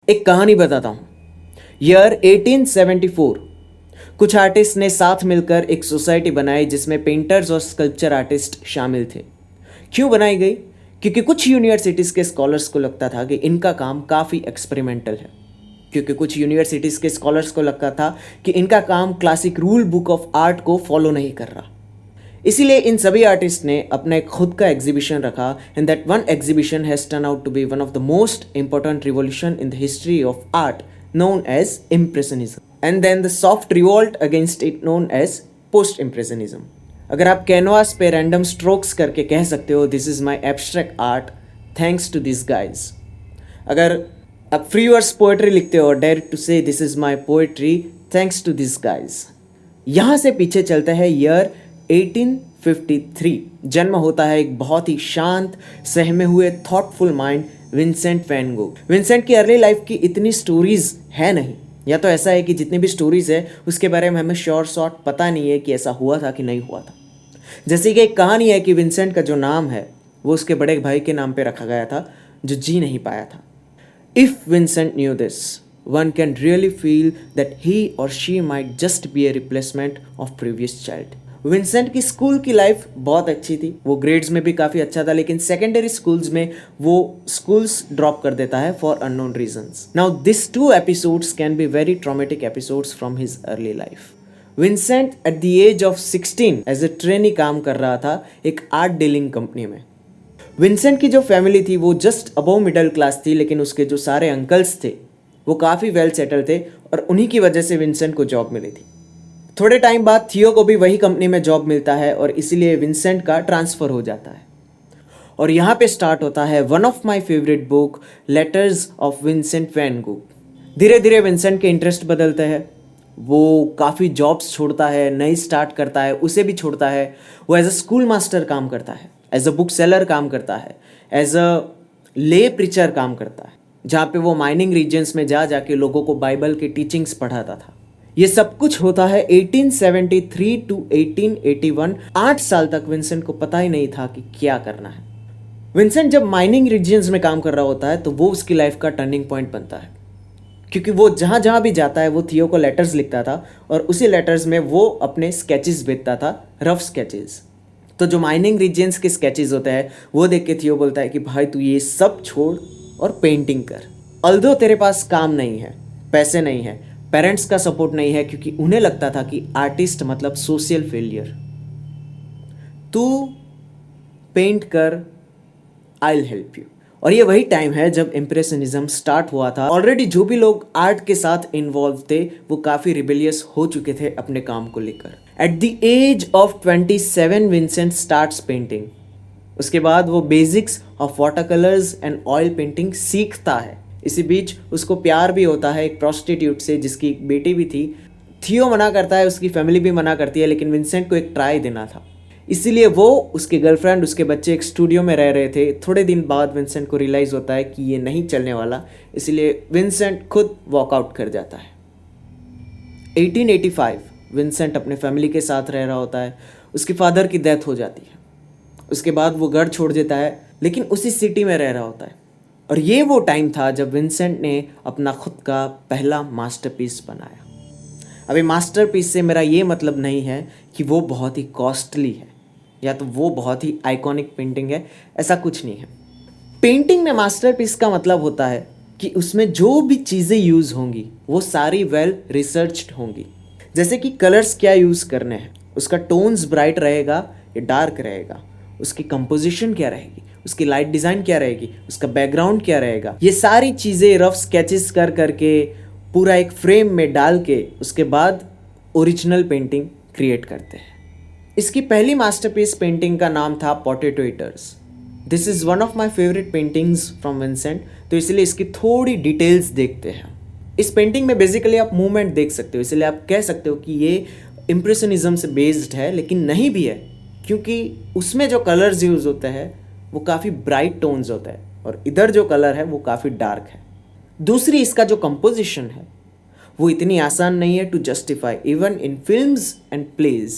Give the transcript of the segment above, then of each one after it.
एक कहानी बताता हूँ। ईयर 1874 कुछ आर्टिस्ट ने साथ मिलकर एक सोसाइटी बनाई जिसमें पेंटर्स और स्कल्पचर आर्टिस्ट शामिल थे। क्यों बनाई गई? क्योंकि कुछ यूनिवर्सिटीज़ के स्कॉलर्स को लगता था कि इनका काम काफ़ी एक्सपेरिमेंटल है। क्योंकि कुछ यूनिवर्सिटीज़ के स्कॉलर्स को लगता था कि इनका काम classic rule book of art को फॉलो नहीं कर रहा। इसीलिए इन सभी आर्टिस्ट ने अपना एक खुद का एग्जीबिशन रखा and that one exhibition has turn out to be one of the most important revolution in the history of art known as impressionism and then the soft revolt against it known as post impressionism। अगर आप canvas पे random strokes करके कह सकते हो this is my abstract art thanks to this guys. अगर आप free verse poetry लिखते हो डायरेक्ट टू से this is my poetry thanks to this guys. यहाँ से पीछे चलता है ईयर 1853। जन्म होता है एक बहुत ही शांत सहमे हुए thoughtful mind Vincent van Gogh. Vincent की अर्ली लाइफ की इतनी स्टोरीज है नहीं, या तो ऐसा है कि जितनी भी स्टोरीज है उसके बारे में हमें श्योर शॉर्ट पता नहीं है कि ऐसा हुआ था कि नहीं हुआ था। जैसे कि एक कहानी है कि विंसेंट का जो नाम है वो उसके बड़े भाई के नाम पे रखा गया था जो जी नहीं पाया था। If Vincent knew this one can really feel that he और she might just be a replacement of previous child. Vincent की स्कूल की लाइफ बहुत अच्छी थी, वो ग्रेड्स में भी काफ़ी अच्छा था, लेकिन सेकेंडरी स्कूल्स में वो स्कूल्स ड्रॉप कर देता है for unknown reasons. Now this two episodes can be very traumatic episodes from his early life. Vincent at the age of 16 as a trainee काम कर रहा था एक आर्ट डीलिंग कंपनी में। विंसेंट की जो फैमिली थी वो जस्ट अबव मिडिल क्लास थी, लेकिन उसके जो सारे अंकल्स थे वो काफ़ी वेल सेटल थे और उन्हीं की वजह से विंसेंट को जॉब मिली थी। थोड़े टाइम बाद थियो को भी वही कंपनी में जॉब मिलता है और इसीलिए विंसेंट का ट्रांसफ़र हो जाता है। और यहाँ पे स्टार्ट होता है one of my favourite book letters of Vincent van Gogh. धीरे धीरे विंसेंट के इंटरेस्ट बदलते हैं, वो काफ़ी जॉब्स छोड़ता है, नई स्टार्ट करता है, उसे भी छोड़ता है। वो एज अ स्कूल मास्टर काम करता है, एज अ बुक सेलर काम करता है, एज अ ले प्रीचर काम करता है, जहाँ पे वो माइनिंग रीजन्स में जा जाके लोगों को बाइबल के टीचिंग्स पढ़ाता था। ये सब कुछ होता है 1873 टू 1881। 8 साल तक विंसेंट को पता ही नहीं था कि क्या करना है। विंसेंट जब माइनिंग रीजन्स में काम कर रहा होता है तो वो उसकी लाइफ का टर्निंग पॉइंट बनता है, क्योंकि वो जहाँ जहाँ भी जाता है वो थियो को लेटर्स लिखता था और उसी लेटर्स में वो अपने स्केचेस भेजता था, रफ स्केचेस। तो जो माइनिंग रीजन्स के स्केचेस होते हैं वो देख के थियो बोलता है कि भाई तू ये सब छोड़ और पेंटिंग कर। अल्दो तेरे पास काम नहीं है, पैसे नहीं है, पेरेंट्स का सपोर्ट नहीं है, क्योंकि उन्हें लगता था कि आर्टिस्ट मतलब सोशल फेलियर। तू पेंट कर, आई विल हेल्प यू। और ये वही टाइम है जब इम्प्रेशनिज्म स्टार्ट हुआ था। ऑलरेडी जो भी लोग आर्ट के साथ इन्वॉल्व थे वो काफ़ी रिबेलियस हो चुके थे अपने काम को लेकर। At the age of 27 Vincent starts painting. उसके बाद वो basics of water colours and oil painting सीखता है। इसी बीच उसको प्यार भी होता है एक प्रोस्टिट्यूट से जिसकी एक बेटी भी थी। थियो मना करता है, उसकी फैमिली भी मना करती है, लेकिन विंसेंट को एक ट्राई देना था, इसीलिए वो उसके गर्लफ्रेंड उसके बच्चे एक स्टूडियो में रह रहे थे। थोड़े दिन बाद विंसेंट को रियलाइज़ होता है कि ये नहीं चलने वाला, इसलिए विंसेंट खुद वॉकआउट कर जाता है। 1885 विंसेंट अपने फैमिली के साथ रह रहा होता है। उसके फादर की डेथ हो जाती है। उसके बाद वो घर छोड़ देता है, लेकिन उसी सिटी में रह रहा होता है। और ये वो टाइम था जब विंसेंट ने अपना खुद का पहला मास्टरपीस बनाया। अभी मास्टरपीस से मेरा ये मतलब नहीं है कि वो बहुत ही कॉस्टली है या तो वो बहुत ही आइकॉनिक पेंटिंग है, ऐसा कुछ नहीं है। पेंटिंग में मास्टरपीस का मतलब होता है कि उसमें जो भी चीज़ें यूज़ होंगी वो सारी वेल रिसर्च्ड होंगी। जैसे कि कलर्स क्या यूज़ करने हैं, उसका टोन्स ब्राइट रहेगा या डार्क रहेगा, उसकी कंपोजिशन क्या रहेगी, उसकी लाइट डिज़ाइन क्या रहेगी, उसका बैकग्राउंड क्या रहेगा। ये सारी चीज़ें रफ स्केचेस कर करके पूरा एक फ्रेम में डाल के उसके बाद ओरिजिनल पेंटिंग क्रिएट करते हैं। इसकी पहली मास्टरपीस पेंटिंग का नाम था potato eaters. This is one of my favourite paintings from Vincent, तो इसलिए इसकी थोड़ी डिटेल्स देखते हैं। इस पेंटिंग में बेसिकली आप मूवमेंट देख सकते हो, इसलिए आप कह सकते हो कि ये इम्प्रेशनिज्म से बेस्ड है, लेकिन नहीं भी है, क्योंकि उसमें जो कलर्स यूज़ होते हैं वो काफ़ी ब्राइट टोन्स होते हैं और इधर जो कलर है वो काफ़ी डार्क है। दूसरी, इसका जो कंपोजिशन है वो इतनी आसान नहीं है to justify even in films and plays.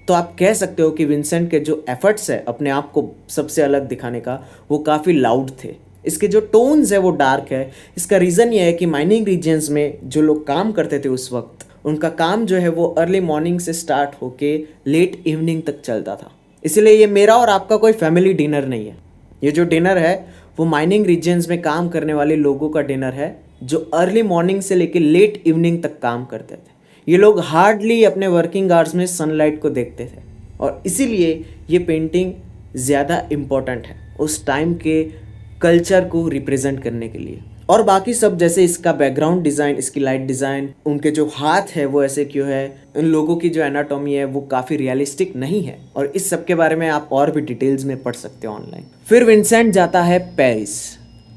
तो आप कह सकते हो कि विंसेंट के जो एफर्ट्स है अपने आप को सबसे अलग दिखाने का वो काफ़ी लाउड थे। इसके जो टोन्स है वो डार्क है। इसका रीज़न ये है कि माइनिंग रीजन्स में जो लोग काम करते थे उस वक्त, उनका काम जो है वो अर्ली मॉर्निंग से स्टार्ट होके लेट इवनिंग तक चलता था। इसीलिए ये मेरा और आपका कोई फैमिली डिनर नहीं है। ये जो डिनर है वो माइनिंग रीजन्स में काम करने वाले लोगों का डिनर है, जो अर्ली मॉर्निंग से लेकर लेट इवनिंग तक काम करते थे। ये लोग हार्डली अपने वर्किंग आवर्स में सनलाइट को देखते थे, और इसीलिए ये पेंटिंग ज़्यादा इम्पोर्टेंट है उस टाइम के कल्चर को रिप्रेजेंट करने के लिए। और बाकी सब जैसे इसका बैकग्राउंड डिज़ाइन, इसकी लाइट डिज़ाइन, उनके जो हाथ है वो ऐसे क्यों है, इन लोगों की जो एनाटॉमी है वो काफ़ी रियलिस्टिक नहीं है, और इस सब के बारे में आप और भी डिटेल्स में पढ़ सकते हो ऑनलाइन। फिर विंसेंट जाता है पेरिस।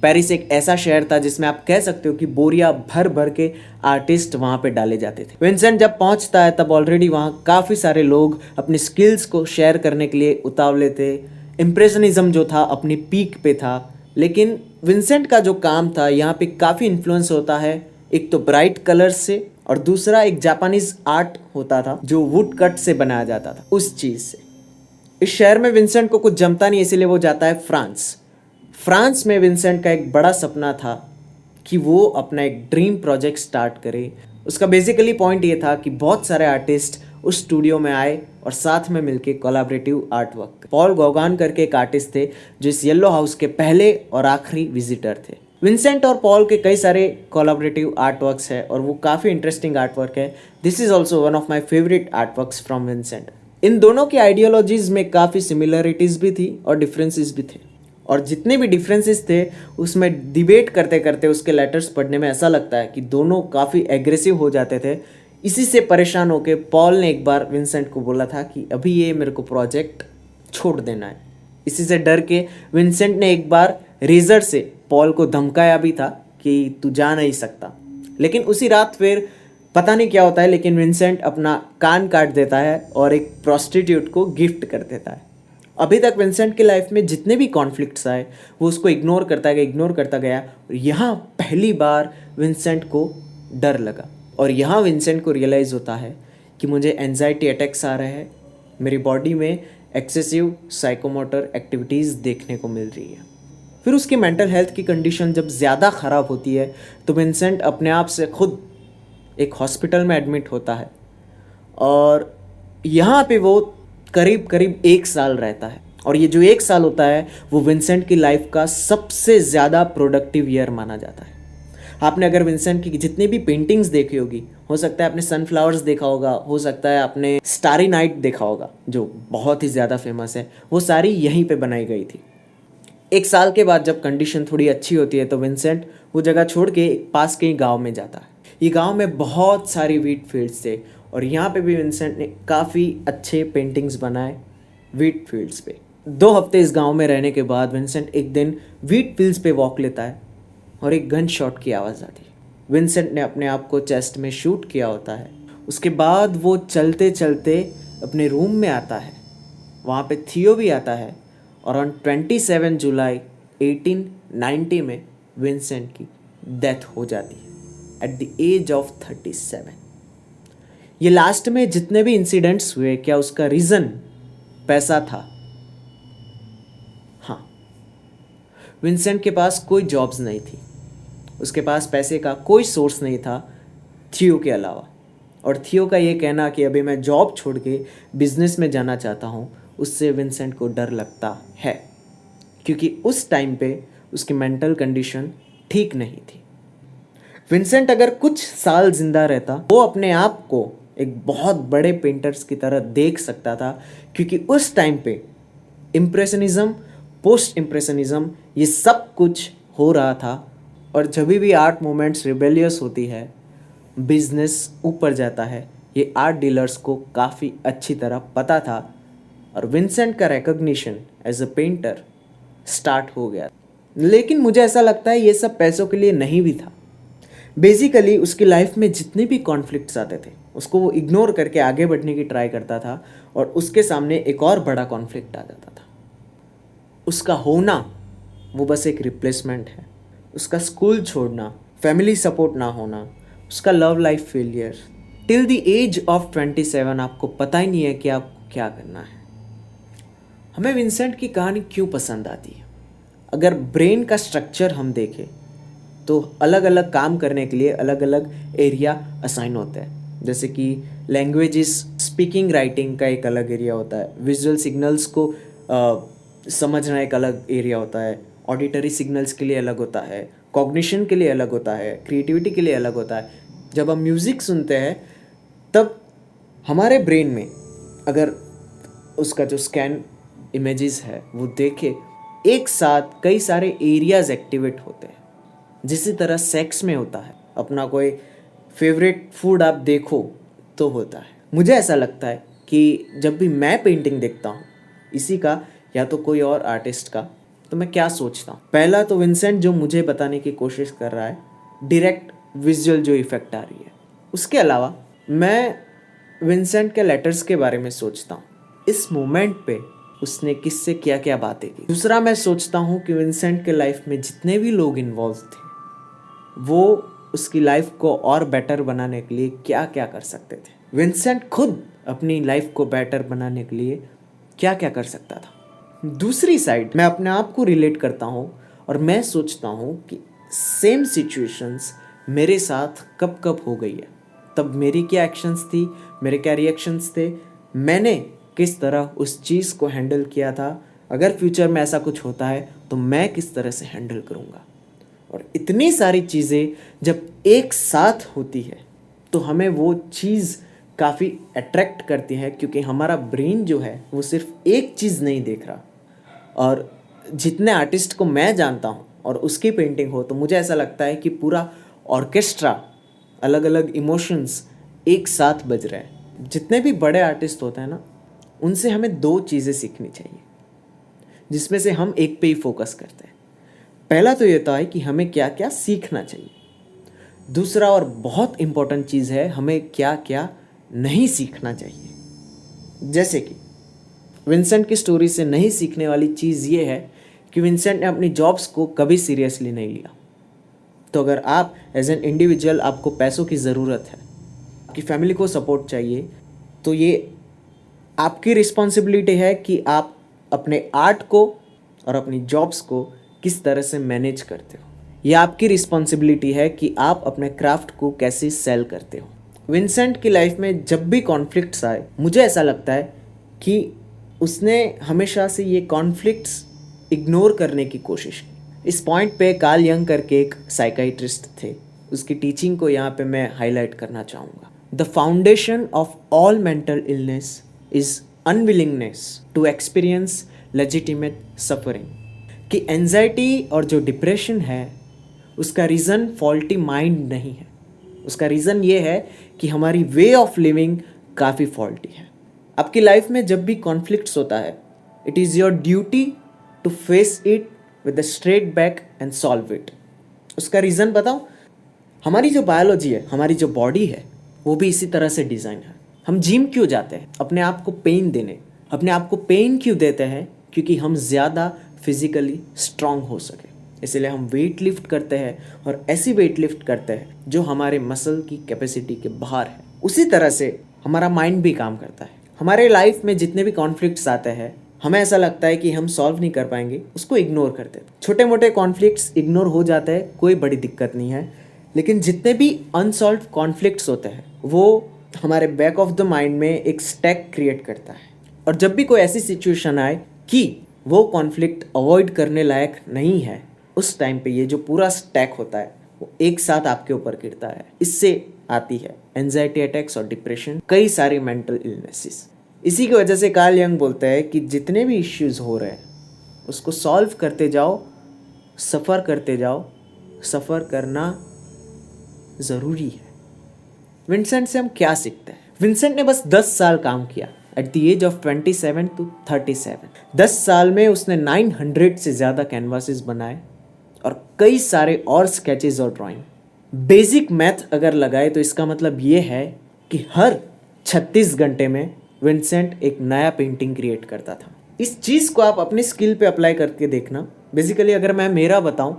पेरिस एक ऐसा शहर था जिसमें आप कह सकते हो कि बोरिया भर भर के आर्टिस्ट वहाँ पे डाले जाते थे। विंसेंट जब पहुँचता है तब ऑलरेडी वहाँ काफ़ी सारे लोग अपनी स्किल्स को शेयर करने के लिए उतावले थे। इम्प्रेशनिज्म जो था अपनी पीक पे था, लेकिन विंसेंट का जो काम था यहाँ पे काफ़ी इन्फ्लुएंस होता है, एक तो ब्राइट कलर्स से, और दूसरा एक जापानीज आर्ट होता था जो वुड कट से बनाया जाता था, उस चीज़ से। इस शहर में विंसेंट को कुछ जमता नहीं, इसीलिए वो जाता है फ्रांस। फ्रांस में विंसेंट का एक बड़ा सपना था कि वो अपना एक ड्रीम प्रोजेक्ट स्टार्ट करे। उसका बेसिकली पॉइंट ये था कि बहुत सारे आर्टिस्ट उस स्टूडियो में आए और साथ में मिलके कोलैबोरेटिव आर्ट वर्क। पॉल गौगान करके एक आर्टिस्ट थे जो इस येलो हाउस के पहले और आखिरी विजिटर थे। विंसेंट और पॉल के कई सारे कोलैबोरेटिव आर्ट वर्क्स है और वो काफ़ी इंटरेस्टिंग आर्ट वर्क है। This is also one of my favourite art works from Vincent. इन दोनों की आइडियोलॉजीज़ में काफ़ी सिमिलरिटीज़ भी थी और डिफरेंसेस भी थे, और जितने भी डिफरेंसेस थे उसमें डिबेट करते करते उसके लेटर्स पढ़ने में ऐसा लगता है कि दोनों काफ़ी एग्रेसिव हो जाते थे। इसी से परेशान होकर पॉल ने एक बार विंसेंट को बोला था कि अभी ये मेरे को प्रोजेक्ट छोड़ देना है। इसी से डर के विंसेंट ने एक बार रेजर से पॉल को धमकाया भी था कि तू जा नहीं सकता। लेकिन उसी रात फिर पता नहीं क्या होता है, लेकिन विंसेंट अपना कान काट देता है और एक प्रोस्टिट्यूट को गिफ्ट कर देता है। अभी तक विंसेंट की लाइफ में जितने भी कॉन्फ्लिक्ट्स आए वो उसको इग्नोर करता गया, और यहाँ पहली बार विंसेंट को डर लगा, और यहाँ विंसेंट को रियलाइज़ होता है कि मुझे एंजाइटी अटैक्स आ रहे हैं, मेरी बॉडी में एक्सेसिव साइकोमोटर एक्टिविटीज़ देखने को मिल रही है। फिर उसकी मेंटल हेल्थ की कंडीशन जब ज़्यादा ख़राब होती है तो विंसेंट अपने आप से खुद एक हॉस्पिटल में एडमिट होता है, और यहाँ पे वो करीब 1 साल रहता है। और ये जो 1 साल होता है वो विंसेंट की लाइफ का सबसे ज़्यादा प्रोडक्टिव ईयर माना जाता है। आपने अगर विंसेंट की जितनी भी पेंटिंग्स देखी होगी, हो सकता है आपने सनफ्लावर्स देखा होगा, हो सकता है आपने स्टारी नाइट देखा होगा जो बहुत ही ज़्यादा फेमस है, वो सारी यहीं पे बनाई गई थी। 1 साल के बाद जब कंडीशन थोड़ी अच्छी होती है तो विंसेंट वो जगह छोड़ के पास के गाँव में जाता है। ये गाँव में बहुत सारी वीट फील्ड्स थे, और यहाँ पे भी विंसेंट ने काफ़ी अच्छे पेंटिंग्स बनाए वीट फील्ड्स पे। 2 हफ्ते इस गांव में रहने के बाद विंसेंट एक दिन वीट फील्ड्स पे वॉक लेता है और एक गन शॉट की आवाज़ आती है। विंसेंट ने अपने आप को चेस्ट में शूट किया होता है। उसके बाद वो चलते चलते अपने रूम में आता है, वहाँ पे थियो भी आता है, और ऑन 27 जुलाई 1890 में विंसेंट की डेथ हो जाती है एट द एज ऑफ 37। ये लास्ट में जितने भी इंसिडेंट्स हुए, क्या उसका रीज़न पैसा था? हाँ, विंसेंट के पास कोई जॉब्स नहीं थी, उसके पास पैसे का कोई सोर्स नहीं था थियो के अलावा। और थियो का ये कहना कि अभी मैं जॉब छोड़ के बिजनेस में जाना चाहता हूँ, उससे विंसेंट को डर लगता है, क्योंकि उस टाइम पे उसकी मेंटल कंडीशन ठीक नहीं थी। विंसेंट अगर कुछ साल जिंदा रहता, वो अपने आप को एक बहुत बड़े पेंटर्स की तरह देख सकता था, क्योंकि उस टाइम पे इम्प्रेशनिज्म, पोस्ट इम्प्रेशनिज्म, ये सब कुछ हो रहा था। और जब भी आर्ट मूवमेंट्स रिबेलियस होती है, बिजनेस ऊपर जाता है, ये आर्ट डीलर्स को काफ़ी अच्छी तरह पता था, और विंसेंट का recognition as a painter start हो गया। लेकिन मुझे ऐसा लगता है ये सब पैसों के लिए नहीं भी था। बेसिकली उसकी लाइफ में जितने भी कॉन्फ्लिक्ट्स आते थे उसको वो इग्नोर करके आगे बढ़ने की ट्राई करता था, और उसके सामने एक और बड़ा कॉन्फ्लिक्ट आ जाता था। उसका होना वो बस एक रिप्लेसमेंट है, उसका स्कूल छोड़ना, फैमिली सपोर्ट ना होना, उसका love life failure. Till the age of 27 आपको पता ही नहीं है कि आपको क्या करना है। हमें विंसेंट की कहानी क्यों पसंद आती है? अगर ब्रेन का स्ट्रक्चर हम देखें तो अलग अलग काम करने के लिए अलग अलग एरिया असाइन होते हैं। जैसे कि लैंग्वेजेस, स्पीकिंग राइटिंग का एक अलग एरिया होता है, विजुअल सिग्नल्स को समझना एक अलग एरिया होता है, ऑडिटरी सिग्नल्स के लिए अलग होता है, कॉग्निशन के लिए अलग होता है, क्रिएटिविटी के लिए अलग होता है। जब हम म्यूज़िक सुनते हैं तब हमारे ब्रेन में अगर उसका जो स्कैन इमेजेस है वो देखे, एक साथ कई सारे एरियाज एक्टिवेट होते हैं। जिसी तरह सेक्स में होता है, अपना कोई फेवरेट फूड आप देखो तो होता है। मुझे ऐसा लगता है कि जब भी मैं पेंटिंग देखता हूँ इसी का या तो कोई और आर्टिस्ट का, तो मैं क्या सोचता हूँ। पहला तो विंसेंट जो मुझे बताने की कोशिश कर रहा है, डायरेक्ट विजुअल जो इफेक्ट आ रही है। उसके अलावा मैं विंसेंट के लेटर्स के बारे में सोचता हूँ, इस मोमेंट पे उसने किससे क्या क्या बातें की। दूसरा मैं सोचता हूँ कि विंसेंट के लाइफ में जितने भी लोग इन्वॉल्व थे वो उसकी लाइफ को और बेटर बनाने के लिए क्या क्या कर सकते थे। विंसेंट खुद अपनी लाइफ को बेटर बनाने के लिए क्या क्या कर सकता था। दूसरी साइड मैं अपने आप को रिलेट करता हूँ और मैं सोचता हूँ कि सेम सिचुएशंस मेरे साथ कब कब हो गई है, तब मेरी क्या एक्शंस थी, मेरे क्या रिएक्शंस थे, मैंने किस तरह उस चीज़ को हैंडल किया था। अगर फ्यूचर में ऐसा कुछ होता है तो मैं किस तरह से हैंडल करूँगा। और इतनी सारी चीज़ें जब एक साथ होती है तो हमें वो चीज़ काफ़ी अट्रैक्ट करती है, क्योंकि हमारा ब्रेन जो है वो सिर्फ एक चीज़ नहीं देख रहा। और जितने आर्टिस्ट को मैं जानता हूँ और उसकी पेंटिंग हो तो मुझे ऐसा लगता है कि पूरा ऑर्केस्ट्रा, अलग अलग इमोशंस एक साथ बज रहे हैं। जितने भी बड़े आर्टिस्ट होते हैं ना, उनसे हमें दो चीज़ें सीखनी चाहिए जिसमें से हम एक पे ही फोकस करते हैं। पहला तो ये होता है कि हमें क्या क्या सीखना चाहिए। दूसरा और बहुत इम्पोर्टेंट चीज़ है, हमें क्या क्या नहीं सीखना चाहिए। जैसे कि विंसेंट की स्टोरी से नहीं सीखने वाली चीज़ ये है कि विंसेंट ने अपनी जॉब्स को कभी सीरियसली नहीं लिया। तो अगर आप एज एन इंडिविजुअल, आपको पैसों की ज़रूरत है, आपकी फैमिली को सपोर्ट चाहिए, तो ये आपकी रिस्पॉन्सिबिलिटी है कि आप अपने आर्ट को और अपनी जॉब्स को किस तरह से मैनेज करते हो। यह आपकी रिस्पॉन्सिबिलिटी है कि आप अपने क्राफ्ट को कैसे सेल करते हो। विंसेंट की लाइफ में जब भी कॉन्फ्लिक्ट्स आए, मुझे ऐसा लगता है कि उसने हमेशा से ये कॉन्फ्लिक्ट्स इग्नोर करने की कोशिश की। इस पॉइंट पे कार्ल यंग करके एक साइकाइट्रिस्ट थे, उसकी टीचिंग को यहाँ पे मैं हाईलाइट करना चाहूँगा। The foundation of all mental illness is unwillingness to experience legitimate suffering. कि एंजाइटी और जो डिप्रेशन है उसका रीज़न फॉल्टी माइंड नहीं है, उसका रीज़न ये है कि हमारी वे ऑफ लिविंग काफ़ी फॉल्टी है। आपकी लाइफ में जब भी कॉन्फ्लिक्ट्स होता है, it is your duty to face it with a straight back and solve it. उसका रीज़न बताओ, हमारी जो बायोलॉजी है, हमारी जो बॉडी है, वो भी इसी तरह से डिज़ाइन है। हम जिम क्यों जाते हैं? अपने आप को पेन देने। अपने आप को पेन क्यों देते हैं? क्योंकि हम ज़्यादा फिजिकली स्ट्रांग हो सके। इसलिए हम वेट लिफ्ट करते हैं और ऐसी वेट लिफ्ट करते हैं जो हमारे मसल की कैपेसिटी के बाहर है। उसी तरह से हमारा माइंड भी काम करता है। हमारे लाइफ में जितने भी कॉन्फ्लिक्ट्स आते हैं, हमें ऐसा लगता है कि हम सॉल्व नहीं कर पाएंगे, उसको इग्नोर करते हैं। छोटे मोटे कॉन्फ्लिक्ट्स इग्नोर हो जाते हैं, कोई बड़ी दिक्कत नहीं है। लेकिन जितने भी अनसॉल्व कॉन्फ्लिक्ट्स होते हैं वो हमारे बैक ऑफ द माइंड में एक स्टैक क्रिएट करता है। और जब भी कोई ऐसी सिचुएशन आए कि वो कॉन्फ्लिक्ट अवॉइड करने लायक नहीं है, उस टाइम पे ये जो पूरा स्टैक होता है वो एक साथ आपके ऊपर गिरता है। इससे आती है एंजाइटी अटैक्स और डिप्रेशन, कई सारे मेंटल इलनेसेस। इसी की वजह से कार्ल यंग बोलता है कि जितने भी इश्यूज हो रहे हैं उसको सॉल्व करते जाओ, सफ़र करते जाओ। सफ़र करना ज़रूरी है। विंसेंट से हम क्या सीखते हैं? विंसेंट ने बस 10 साल काम किया, at the age of 27 to 37। 10 साल में उसने 900 से ज़्यादा कैनवासेस बनाए और कई सारे और स्केचेस और ड्राइंग। बेसिक मैथ अगर लगाए तो इसका मतलब ये है कि हर 36 घंटे में विंसेंट एक नया पेंटिंग क्रिएट करता था। इस चीज़ को आप अपनी स्किल पे अप्लाई करके देखना। बेसिकली अगर मैं मेरा बताऊं,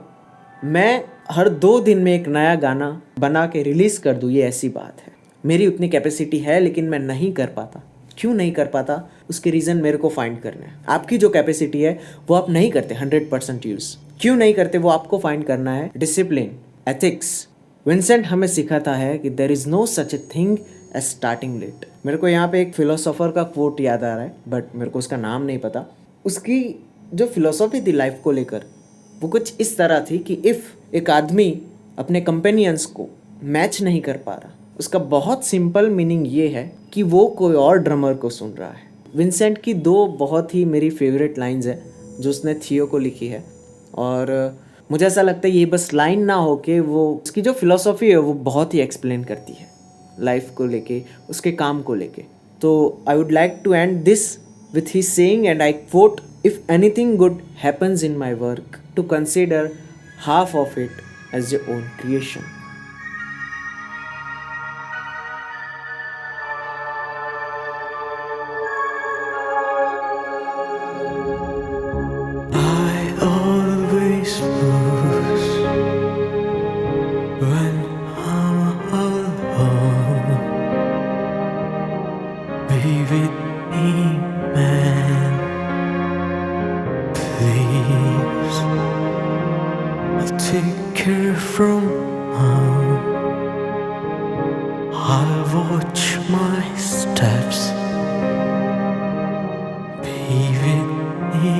मैं हर 2 दिन में एक नया गाना बना के रिलीज़ कर दूँ, ये ऐसी बात है। मेरी उतनी कैपेसिटी है लेकिन मैं नहीं कर पाता। क्यों नहीं कर पाता, उसके रीज़न मेरे को फाइंड करना है। आपकी जो कैपेसिटी है वो आप नहीं करते 100% यूज़, क्यों नहीं करते वो आपको फाइंड करना है। Discipline, ethics. विंसेंट हमें सिखाता है कि there is no such a thing as starting late. मेरे को यहाँ पे एक फिलोसोफर का कोट याद आ रहा है, बट मेरे को उसका नाम नहीं पता। उसकी जो फिलोसॉफी थी लाइफ को लेकर, वो कुछ इस तरह थी कि इफ़ एक आदमी अपने कंपेनियंस को मैच नहीं कर पा रहा, उसका बहुत सिंपल मीनिंग ये है कि वो कोई और ड्रमर को सुन रहा है। विंसेंट की दो बहुत ही मेरी फेवरेट लाइंस है जो उसने थियो को लिखी है, और मुझे ऐसा लगता है ये बस लाइन ना हो के वो उसकी जो फिलॉसफी है वो बहुत ही एक्सप्लेन करती है लाइफ को लेके, उसके काम को लेके। तो I would like to end this with he saying, and I quote, if anything good happens in my work to consider half of it as your own creation. I always lose when I'm alone. Be with me, man, please. I'll take care from now. I'll watch my steps. Be with me,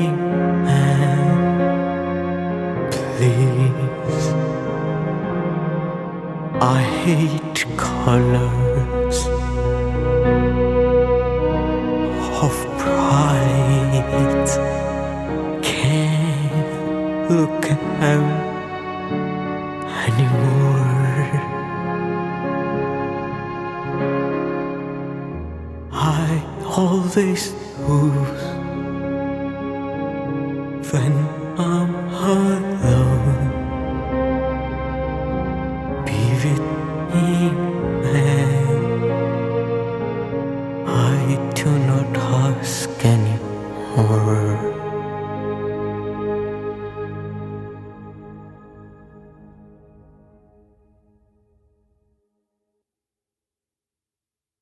man, please. I hate colors of pride. Can't look at them anymore. I always lose when I'm alone. Be with me, man. I do not ask anymore.